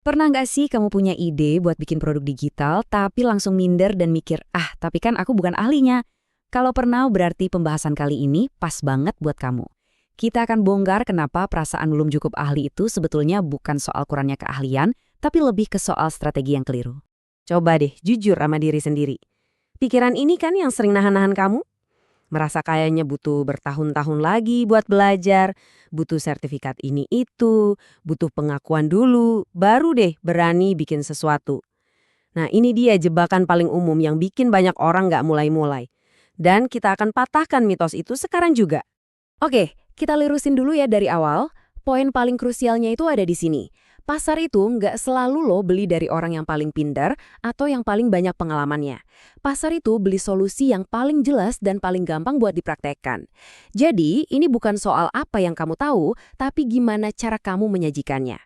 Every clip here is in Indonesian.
Pernah nggak sih kamu punya ide buat bikin produk digital, tapi langsung minder dan mikir, tapi kan aku bukan ahlinya. Kalau pernah, berarti pembahasan kali ini pas banget buat kamu. Kita akan bongkar kenapa perasaan belum cukup ahli itu sebetulnya bukan soal kurangnya keahlian, tapi lebih ke soal strategi yang keliru. Coba deh jujur sama diri sendiri. Pikiran ini kan yang sering nahan-nahan kamu? Merasa kayaknya butuh bertahun-tahun lagi buat belajar, butuh sertifikat ini itu, butuh pengakuan dulu, baru deh berani bikin sesuatu. Nah ini dia jebakan paling umum yang bikin banyak orang nggak mulai-mulai. Dan kita akan patahkan mitos itu sekarang juga. Oke, kita lirusin dulu ya dari awal. Poin paling krusialnya itu ada di sini. Pasar itu nggak selalu lo beli dari orang yang paling pintar atau yang paling banyak pengalamannya. Pasar itu beli solusi yang paling jelas dan paling gampang buat dipraktekkan. Jadi, ini bukan soal apa yang kamu tahu, tapi gimana cara kamu menyajikannya.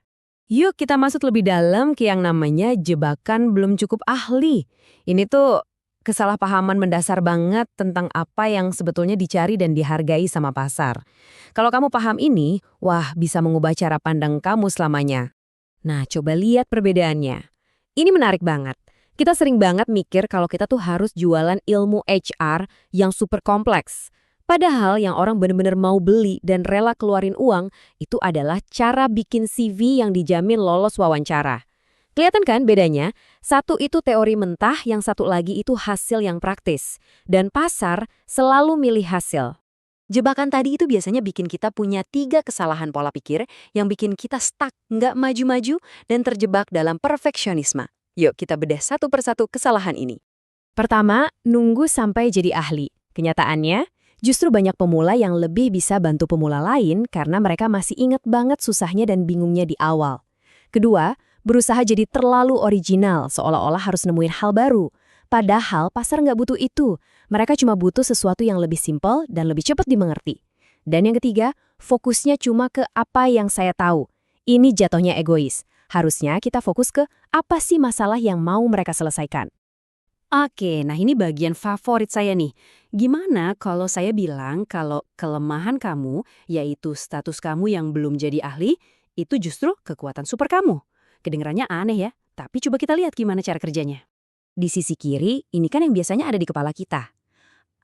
Yuk kita masuk lebih dalam ke yang namanya jebakan belum cukup ahli. Ini tuh kesalahpahaman mendasar banget tentang apa yang sebetulnya dicari dan dihargai sama pasar. Kalau kamu paham ini, wah bisa mengubah cara pandang kamu selamanya. Nah, coba lihat perbedaannya. Ini menarik banget. Kita sering banget mikir kalau kita tuh harus jualan ilmu HR yang super kompleks. Padahal yang orang benar-benar mau beli dan rela keluarin uang itu adalah cara bikin CV yang dijamin lolos wawancara. Kelihatan kan bedanya? Satu itu teori mentah, yang satu lagi itu hasil yang praktis. Dan pasar selalu milih hasil. Jebakan tadi itu biasanya bikin kita punya 3 kesalahan pola pikir yang bikin kita stuck, nggak maju-maju, dan terjebak dalam perfeksionisme. Yuk kita bedah satu persatu kesalahan ini. Pertama, nunggu sampai jadi ahli. Kenyataannya, justru banyak pemula yang lebih bisa bantu pemula lain karena mereka masih ingat banget susahnya dan bingungnya di awal. Kedua, berusaha jadi terlalu original, seolah-olah harus nemuin hal baru. Padahal pasar nggak butuh itu. Mereka cuma butuh sesuatu yang lebih simpel dan lebih cepat dimengerti. Dan yang ketiga, fokusnya cuma ke apa yang saya tahu. Ini jatuhnya egois. Harusnya kita fokus ke apa sih masalah yang mau mereka selesaikan. Oke, nah ini bagian favorit saya nih. Gimana kalau saya bilang kalau kelemahan kamu, yaitu status kamu yang belum jadi ahli, itu justru kekuatan super kamu? Kedengarannya aneh ya, tapi coba kita lihat gimana cara kerjanya. Di sisi kiri, ini kan yang biasanya ada di kepala kita.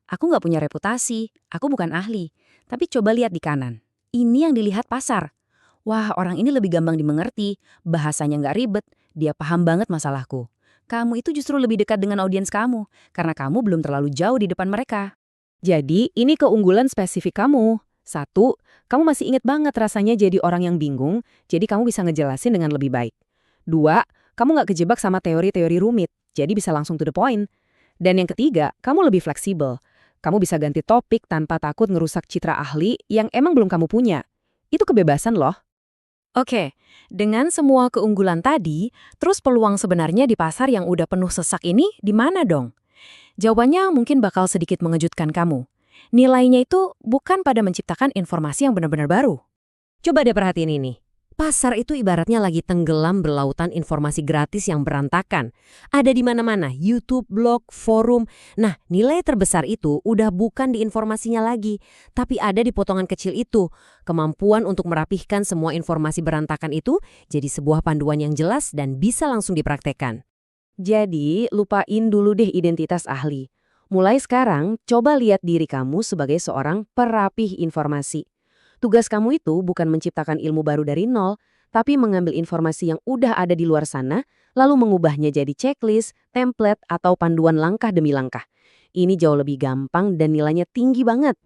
Aku nggak punya reputasi, aku bukan ahli. Tapi coba lihat di kanan. Ini yang dilihat pasar. Wah, orang ini lebih gampang dimengerti, bahasanya nggak ribet, dia paham banget masalahku. Kamu itu justru lebih dekat dengan audiens kamu, karena kamu belum terlalu jauh di depan mereka. Jadi, ini keunggulan spesifik kamu. Satu, kamu masih inget banget rasanya jadi orang yang bingung, jadi kamu bisa ngejelasin dengan lebih baik. Dua, kamu nggak kejebak sama teori-teori rumit, jadi bisa langsung to the point. Dan yang ketiga, kamu lebih fleksibel. Kamu bisa ganti topik tanpa takut ngerusak citra ahli yang emang belum kamu punya. Itu kebebasan loh. Oke, dengan semua keunggulan tadi, terus peluang sebenarnya di pasar yang udah penuh sesak ini di mana dong? Jawabannya mungkin bakal sedikit mengejutkan kamu. Nilainya itu bukan pada menciptakan informasi yang benar-benar baru. Coba deh perhatiin ini. Pasar itu ibaratnya lagi tenggelam berlautan informasi gratis yang berantakan. Ada di mana-mana, YouTube, blog, forum. Nah, nilai terbesar itu udah bukan di informasinya lagi, tapi ada di potongan kecil itu. Kemampuan untuk merapihkan semua informasi berantakan itu jadi sebuah panduan yang jelas dan bisa langsung dipraktekkan. Jadi, lupain dulu deh identitas ahli. Mulai sekarang, coba lihat diri kamu sebagai seorang perapih informasi. Tugas kamu itu bukan menciptakan ilmu baru dari nol, tapi mengambil informasi yang udah ada di luar sana, lalu mengubahnya jadi checklist, template, atau panduan langkah demi langkah. Ini jauh lebih gampang dan nilainya tinggi banget.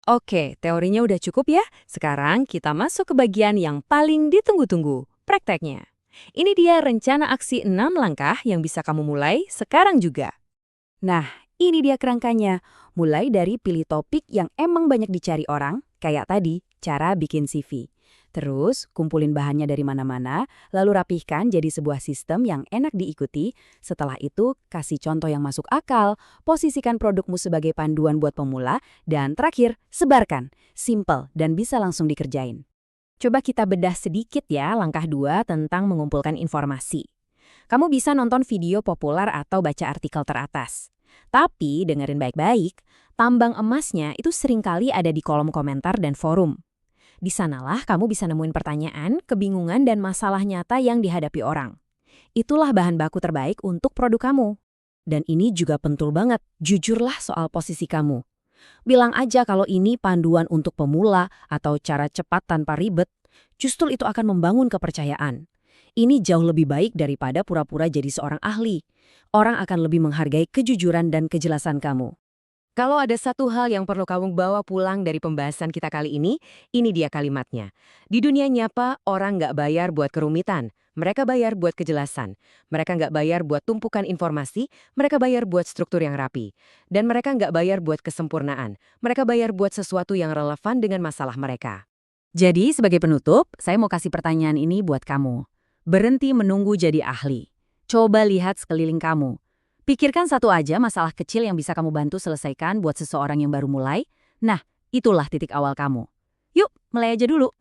Oke, teorinya udah cukup ya. Sekarang kita masuk ke bagian yang paling ditunggu-tunggu, prakteknya. Ini dia rencana aksi 6 langkah yang bisa kamu mulai sekarang juga. Nah, ini dia kerangkanya. Mulai dari pilih topik yang emang banyak dicari orang, kayak tadi, cara bikin CV. Terus, kumpulin bahannya dari mana-mana, lalu rapihkan jadi sebuah sistem yang enak diikuti. Setelah itu, kasih contoh yang masuk akal, posisikan produkmu sebagai panduan buat pemula, dan terakhir, sebarkan. Simple dan bisa langsung dikerjain. Coba kita bedah sedikit ya langkah 2 tentang mengumpulkan informasi. Kamu bisa nonton video populer atau baca artikel teratas. Tapi, dengerin baik-baik, tambang emasnya itu seringkali ada di kolom komentar dan forum. Di sanalah kamu bisa nemuin pertanyaan, kebingungan, dan masalah nyata yang dihadapi orang. Itulah bahan baku terbaik untuk produk kamu. Dan ini juga penting banget, jujurlah soal posisi kamu. Bilang aja kalau ini panduan untuk pemula atau cara cepat tanpa ribet, justru itu akan membangun kepercayaan. Ini jauh lebih baik daripada pura-pura jadi seorang ahli. Orang akan lebih menghargai kejujuran dan kejelasan kamu. Kalau ada satu hal yang perlu kamu bawa pulang dari pembahasan kita kali ini dia kalimatnya. Di dunia nyapa, orang nggak bayar buat kerumitan. Mereka bayar buat kejelasan. Mereka nggak bayar buat tumpukan informasi. Mereka bayar buat struktur yang rapi. Dan mereka nggak bayar buat kesempurnaan. Mereka bayar buat sesuatu yang relevan dengan masalah mereka. Jadi, sebagai penutup, saya mau kasih pertanyaan ini buat kamu. Berhenti menunggu jadi ahli. Coba lihat sekeliling kamu. Pikirkan satu aja masalah kecil yang bisa kamu bantu selesaikan buat seseorang yang baru mulai. Nah, itulah titik awal kamu. Yuk, mulai aja dulu.